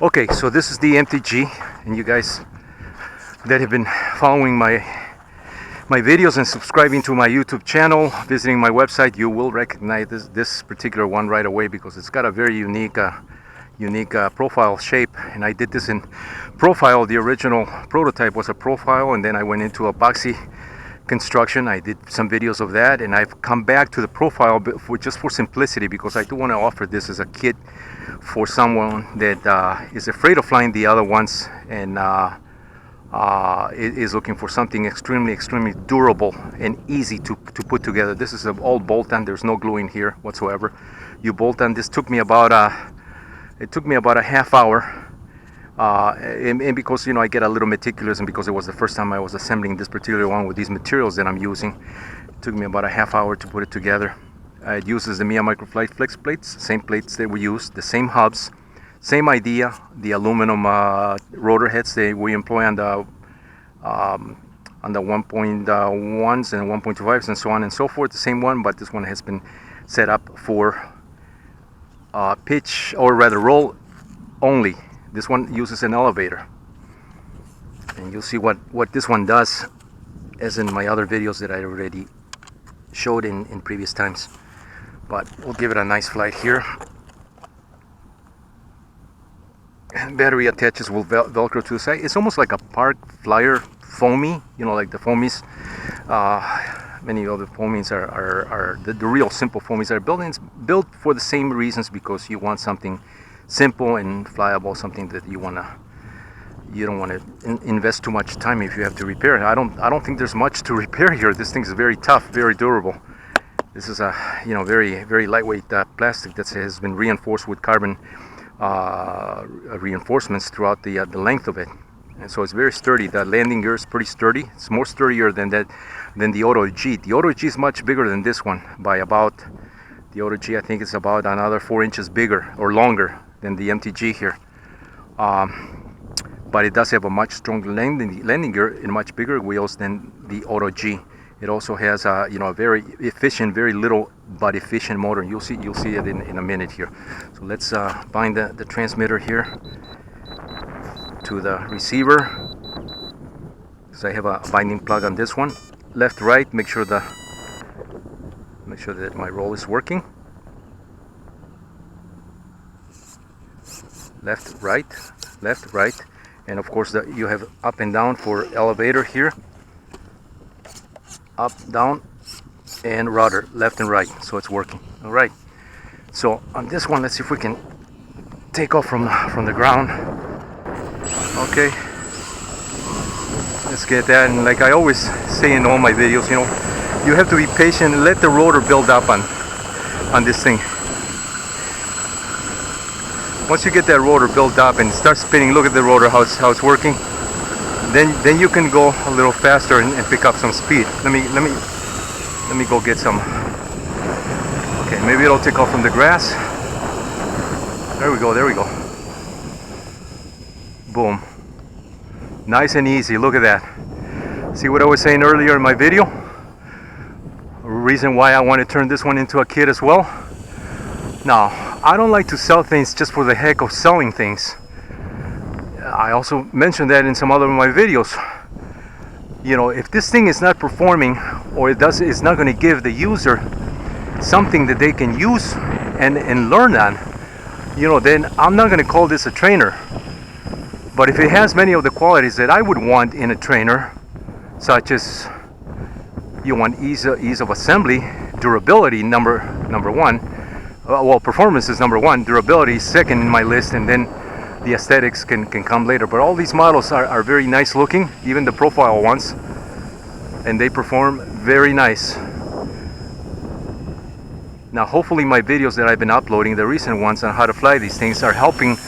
Okay, so this is the MTG, and you guys that have been following my videos and subscribing to my YouTube channel, visiting my website, you will recognize this particular one right away because it's got a very unique profile shape. And I did this in profile. The original prototype was a profile, and then I went into epoxy construction. I did some videos of that, and I've come back to the profile just for simplicity, because I do want to offer this as a kit for someone that is afraid of flying the other ones and is looking for something extremely durable and easy to put together. This is an all bolt-on. There's no gluing here whatsoever. You bolt on. This took me about a half hour. And because I get a little meticulous, and because it was the first time I was assembling this particular one with these materials that I'm using, it took me about a half hour to put it together. It uses the MIA Microflight flex plates, same plates that we use, the same hubs, same idea. The aluminum rotor heads that we employ on the 1.1s and 1.25s and so on and so forth, the same one, but this one has been set up for pitch, or rather roll only. This one uses an elevator, and you'll see what this one does, as in my other videos that I already showed in previous times. But we'll give it a nice flight here. Battery attaches will velcro to the side. It's almost like a park flyer foamy, like the foamies. Many of the foamies are the real simple foamies are built for the same reasons, because you want something simple and flyable, something that you don't want to invest too much time if you have to repair it. I don't think there's much to repair here. This thing is very tough, very durable. This is a very lightweight plastic that has been reinforced with carbon reinforcements throughout the length of it, and so it's very sturdy. The landing gear is pretty sturdy. It's more sturdier than the Auto G. The Auto G is much bigger than this one by about. The Auto G, I think, is about another 4 inches bigger or longer than the MTG here, but it does have a much stronger landing gear and much bigger wheels than the Auto G. It also has a very efficient, very little but efficient motor. You'll see it in a minute here. So let's bind the transmitter here to the receiver. So I have a binding plug on this one. Left, right. Make sure that my roll is working. Left, right, and of course you have up and down for elevator here. Up, down, and rudder, left and right, so it's working. All right, so on this one, let's see if we can take off from the ground. Okay, let's get that. And like I always say in all my videos, you have to be patient and let the rotor build up on this thing. Once you get that rotor built up and start spinning, look at the rotor, how it's working. Then you can go a little faster and pick up some speed. Let me go get some. Okay, maybe it'll take off from the grass. There we go. Boom. Nice and easy. Look at that. See what I was saying earlier in my video? A reason why I want to turn this one into a kit as well. Now, I don't like to sell things just for the heck of selling things. I also mentioned that in some other of my videos. If this thing is not performing, or it's not going to give the user something that they can use and learn on, then I'm not going to call this a trainer. But if it has many of the qualities that I would want in a trainer, such as you want ease of assembly, durability number one. Well, performance is number one, durability is second in my list, and then the aesthetics can come later. But all these models are very nice looking, even the profile ones, and they perform very nice. Now, hopefully my videos that I've been uploading, the recent ones on how to fly these things, are helping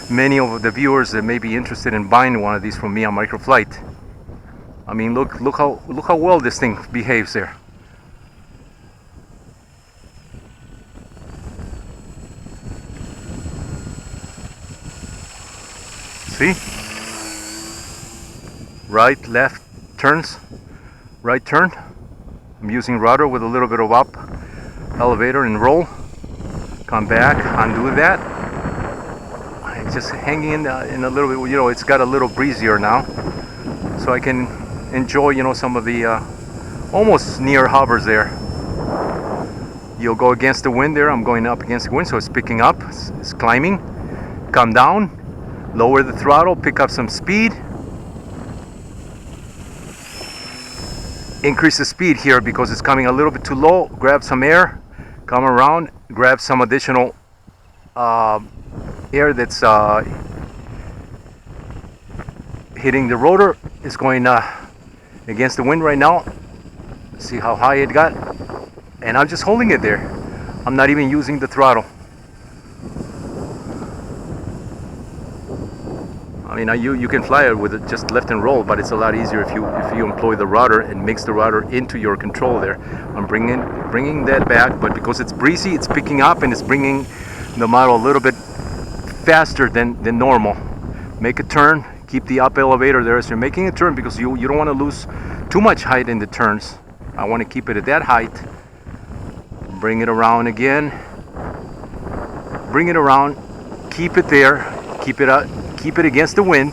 many of the viewers that may be interested in buying one of these from MIA Microflight. I mean, look how well this thing behaves there. See? Right, left turns, right turn. I'm using rudder with a little bit of up, elevator and roll. Come back, undo that. just hanging in a little bit. You know, it's got a little breezier now, so I can enjoy, you know, some of the almost near hovers there. You'll go against the wind there. I'm going up against the wind, so it's picking up, it's climbing. Come down, lower the throttle, pick up some speed. Increase the speed here because it's coming a little bit too low. Grab some air, come around, grab some additional air that's hitting the rotor. It's going against the wind right now. See how high it got? And I'm just holding it there. I'm not even using the throttle. I mean, you can fly it with it just left and roll, but it's a lot easier if you employ the rudder and mix the rudder into your control there. I'm bringing that back, but because it's breezy, it's picking up and it's bringing the model a little bit faster than normal. Make a turn, keep the up elevator there as you're making a turn, because you don't want to lose too much height in the turns. I want to keep it at that height. Bring it around again. Bring it around. Keep it there. Keep it up. Keep it against the wind.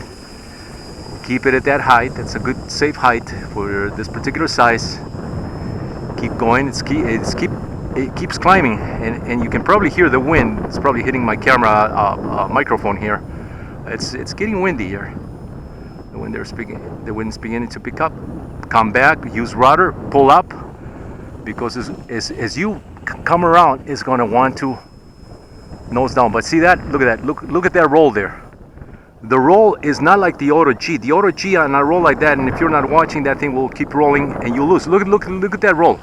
Keep it at that height. That's a good safe height for this particular size. Keep going. It keeps climbing, and you can probably hear the wind. It's probably hitting my camera microphone here. It's getting windy here. The wind's beginning to pick up. Come back. Use rudder. Pull up, because as you come around, it's going to want to nose down. But see that? Look at that. Look at that roll there. The roll is not like the Auto G. The Auto G on a roll like that, and if you're not watching, that thing will keep rolling and you lose. Look at that roll.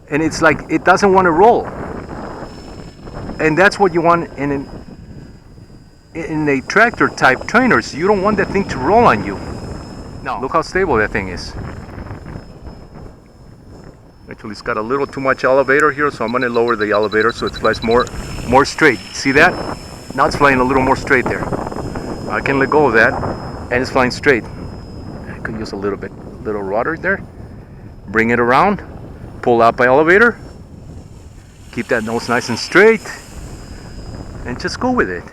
And it's like it doesn't want to roll. And that's what you want in a tractor type trainers. You don't want that thing to roll on you. No. Look how stable that thing is. Actually, it's got a little too much elevator here, so I'm going to lower the elevator so it flies more straight. See that? Now it's flying a little more straight there. I can let go of that, and it's flying straight. I could use a little rudder there. Bring it around, pull out by elevator, keep that nose nice and straight, and just go with it.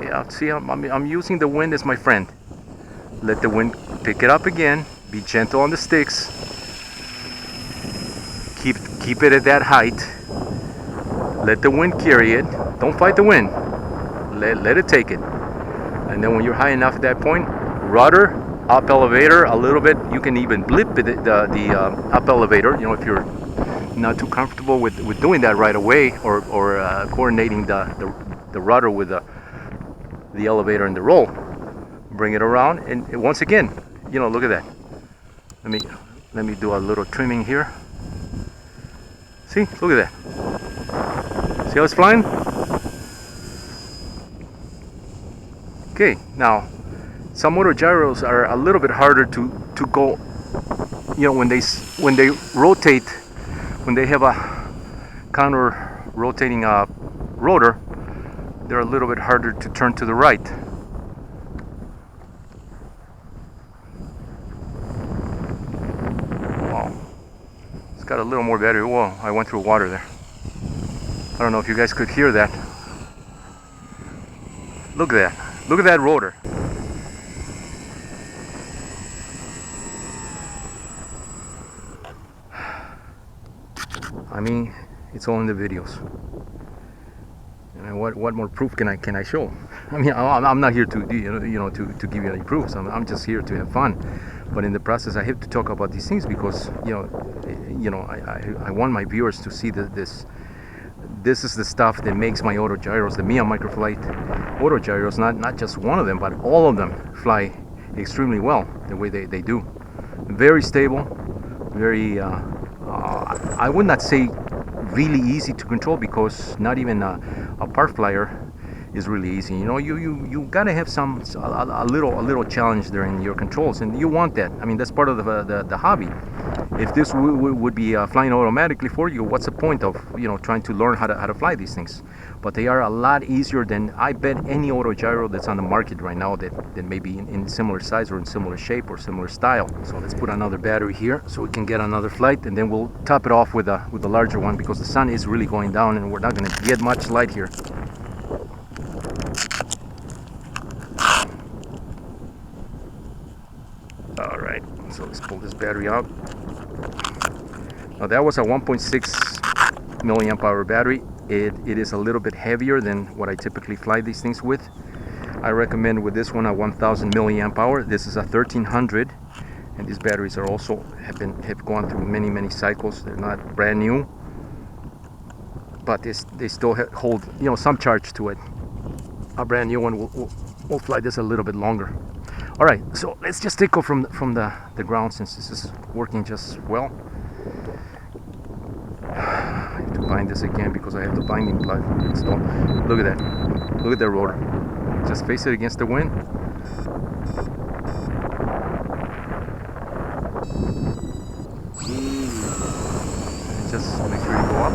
Yeah, see, I'm using the wind as my friend. Let the wind pick it up again. Be gentle on the sticks. Keep it at that height. Let the wind carry it. Don't fight the wind. Let it take it. And then when you're high enough at that point, rudder, up elevator a little bit. You can even blip the up elevator, you know, if you're not too comfortable with doing that right away, or coordinating the rudder with the elevator and the roll. Bring it around, and once again, you know, look at that. Let me do a little trimming here. See, look at that. See how it's flying? Okay, now some auto gyros are a little bit harder to go, you know, when they rotate, when they have a counter rotating rotor, they're a little bit harder to turn to the right. Wow, it's got a little more battery. Whoa, I went through water there. I don't know if you guys could hear that. Look at that. Look at that rotor. I mean, it's all in the videos. And what more proof can I show? I mean, I'm not here to to give you any proofs. I'm just here to have fun. But in the process, I have to talk about these things because I want my viewers to see this. This is the stuff that makes my auto gyros, the MIA microflight auto gyros, not just one of them, but all of them fly extremely well the way they do. Very stable, very, I would not say really easy to control, because not even a park flyer is really easy. You know, you gotta have a little challenge there in your controls, and you want that. I mean, that's part of the hobby. If this would be flying automatically for you, what's the point of trying to learn how to fly these things? But they are a lot easier than I bet any auto gyro that's on the market right now that may be in similar size or in similar shape or similar style. So let's put another battery here so we can get another flight, and then we'll top it off with the larger one, because the sun is really going down and we're not going to get much light here. pull this battery out. Now that was a 1.6 milliamp hour battery. It is a little bit heavier than what I typically fly these things with. I recommend with this one a 1000 milliamp hour. This is a 1300, and these batteries are also have gone through many cycles. They're not brand new, but they still hold, you know, some charge to it. A brand new one will fly this a little bit longer. All right, so let's just take off from the ground, since this is working just well. I have to bind this again because I have the binding plug installed. Look at that. Look at that rotor. Just face it against the wind. Just make sure you go up.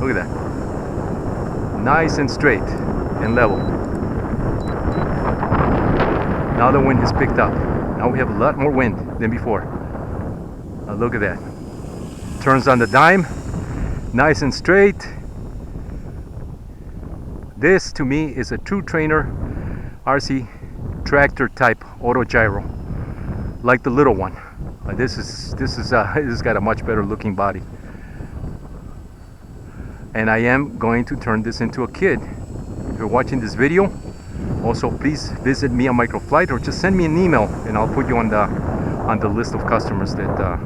Look at that. Nice and straight and level. Now the wind has picked up. Now we have a lot more wind than before. Now look at that. Turns on the dime. Nice and straight. This to me is a true trainer RC tractor type auto gyro, like the little one. This has got a much better looking body, and I am going to turn this into a kit. If you're watching this video, also please visit MIA Microflight, or just send me an email and I'll put you on the list of customers that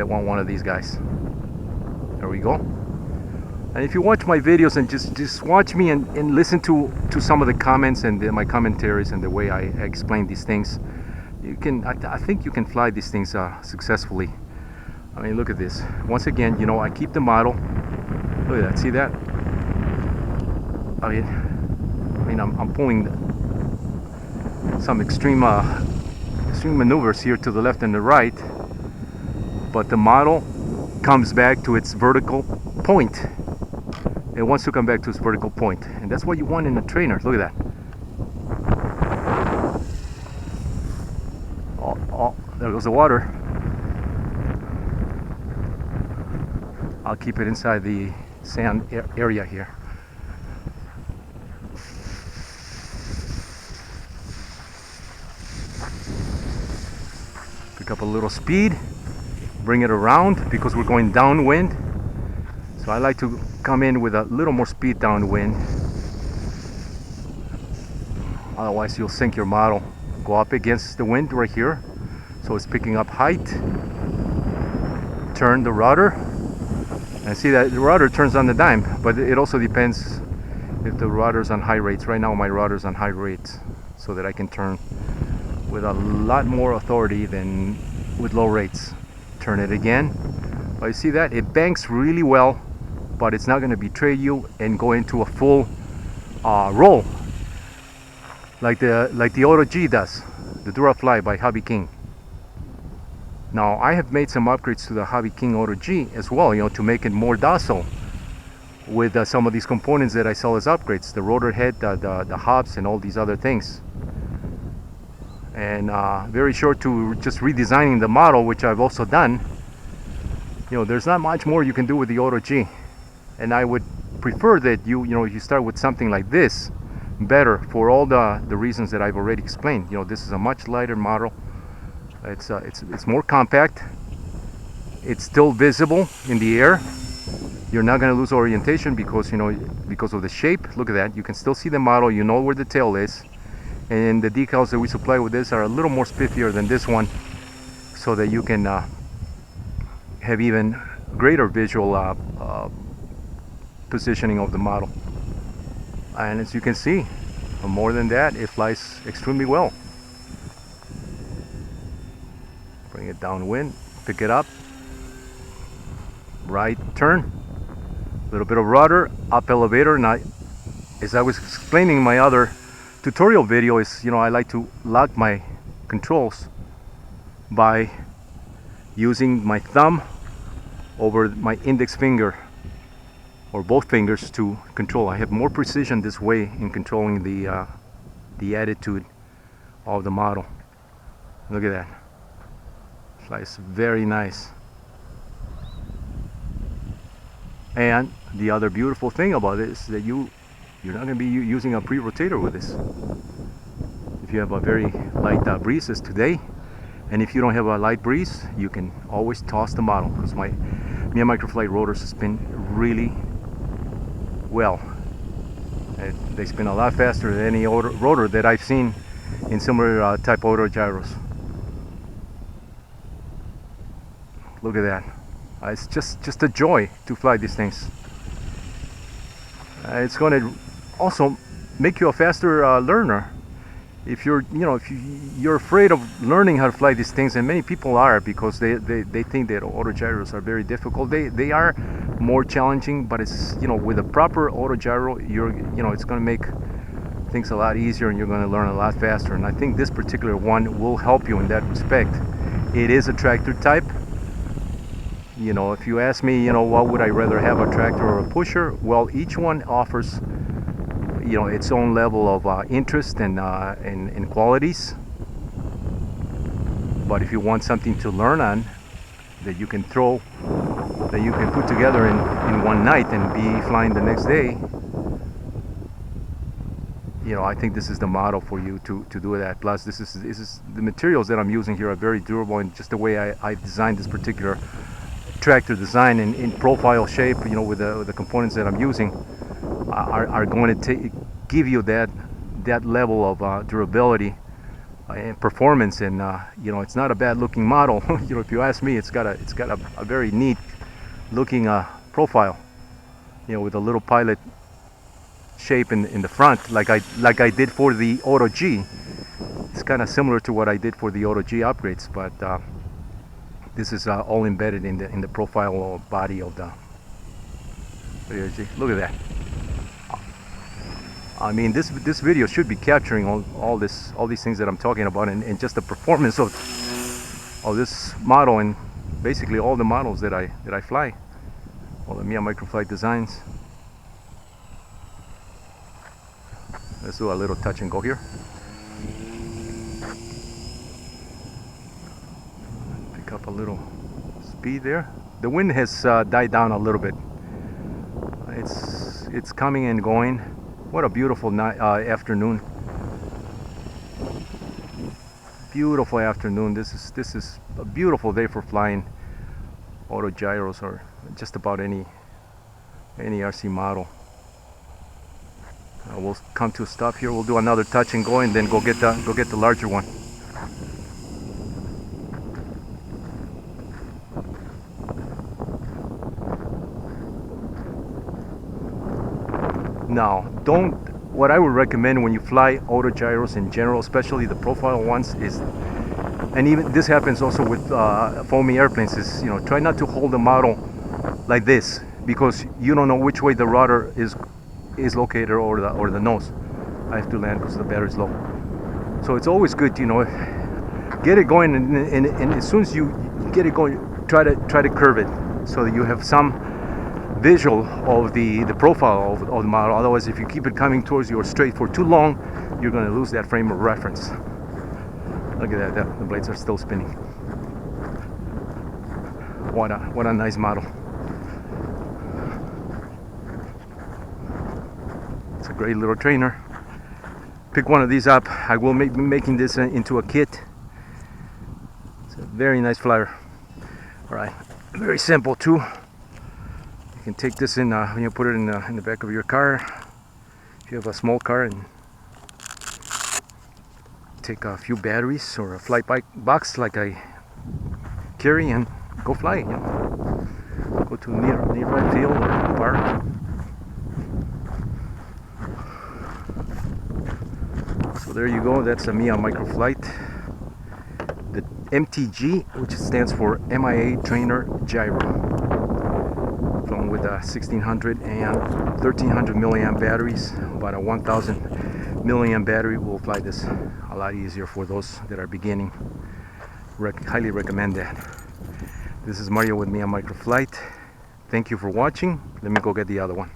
want one of these guys. There we go. And if you watch my videos and just watch me and listen to some of the comments and my commentaries and the way I explain these things, you can, I think you can fly these things successfully. I mean, look at this. Once again, you know, I keep the model. Look at that. See that? I mean, I'm pulling some extreme maneuvers here to the left and the right, but the model comes back to its vertical point. It wants to come back to its vertical point, and that's what you want in a trainer. Look at that. Oh, there goes the water. I'll keep it inside the sand area here. Pick up a little speed, bring it around because we're going downwind. So I like to come in with a little more speed downwind. Otherwise you'll sink your model. Go up against the wind right here, so it's picking up height. Turn the rudder, and see that the rudder turns on the dime, but it also depends if the rudder's on high rates. Right now my rudder's on high rates, so that I can turn with a lot more authority than with low rates. Turn it again. But you see that it banks really well, but it's not going to betray you and go into a full roll like the Auto G does, the Durafly by HobbyKing. Now I have made some upgrades to the HobbyKing Auto G as well, you know, to make it more docile with some of these components that I sell as upgrades, the rotor head, the hubs, and all these other things. And very short to just redesigning the model, which I've also done. You know, there's not much more you can do with the Auto G, and I would prefer that you start with something like this, better for all the reasons that I've already explained. You know, this is a much lighter model. It's more compact. It's still visible in the air. You're not going to lose orientation because of the shape. Look at that. You can still see the model. You know where the tail is, and the decals that we supply with this are a little more spiffier than this one, so that you can have even greater visual positioning of the model. And as you can see, more than that, it flies extremely well. Bring it downwind, pick it up, right turn, a little bit of rudder, up elevator. Now, as I was explaining in my other tutorial video, I like to lock my controls by using my thumb over my index finger, or both fingers, to control. I have more precision this way in controlling the attitude of the model. Look at that. Flies very nice. And the other beautiful thing about it is that you're not going to be using a pre-rotator with this. if you have a very light breeze as today. And if you don't have a light breeze, you can always toss the model, because my MIA Microflight rotors spin really well. They spin a lot faster than any rotor that I've seen in similar type auto gyros. Look at that. It's just a joy to fly these things. It's going to also make you a faster learner. If you're, if you're afraid of learning how to fly these things, and many people are, because they think that auto gyros are very difficult. They are more challenging, but it's, with a proper auto gyro, it's going to make things a lot easier, and you're going to learn a lot faster. And I think this particular one will help you in that respect. It is a tractor type. If you ask me, what would I rather have, a tractor or a pusher? Well, each one offers its own level of interest and qualities. But if you want something to learn on, that you can put together in one night and be flying the next day, I think this is the model for you to do that. Plus, this is the materials that I'm using here are very durable, and just the way I designed this particular tractor design in profile shape, with the components that I'm using, are going to give you that level of durability and performance. And it's not a bad looking model. If you ask me, it's got a very neat looking profile, with a little pilot shape in the front, like I did for the Auto G. It's kind of similar to what I did for the Auto G upgrades, but this is all embedded in the profile or body of the Auto G. Look at that. I mean, this video should be capturing all these things that I'm talking about, and just the performance of this model, and basically all the models that I fly, all the MIA Microflight designs. Let's do a little touch and go here. Pick up a little speed there. The wind has died down a little bit. It's coming and going. What a beautiful afternoon. Beautiful afternoon. This is a beautiful day for flying auto gyros, or just about any RC model. We'll come to a stop here. We'll do another touch and go, and then go get the larger one. Now, what I would recommend when you fly auto gyros in general, especially the profile ones, is, and even this happens also with foamy airplanes, is try not to hold the model like this, because you don't know which way the rudder is located, or the nose. I have to land because the battery's low. So it's always good, get it going, and as soon as you get it going, try to curve it so that you have some visual of the profile of the model. Otherwise, if you keep it coming towards you or straight for too long, you're going to lose that frame of reference. Look at that, the blades are still spinning. What a nice model. It's a great little trainer. Pick one of these up. I will be making this into a kit. It's a very nice flyer. All right, very simple too. You can take this in, you put it in the back of your car. If you have a small car, and take a few batteries or a flight bike box like I carry, and go fly. Go to a nearby field or park. So there you go. That's a MIA Microflight, the MTG, which stands for MIA Trainer Gyro. Flown with a 1600 and 1300 milliamp batteries. About a 1000 milliamp battery will fly this a lot easier for those that are beginning. Highly recommend that. This is Mario with MIA Microflight. Thank you for watching. Let me go get the other one.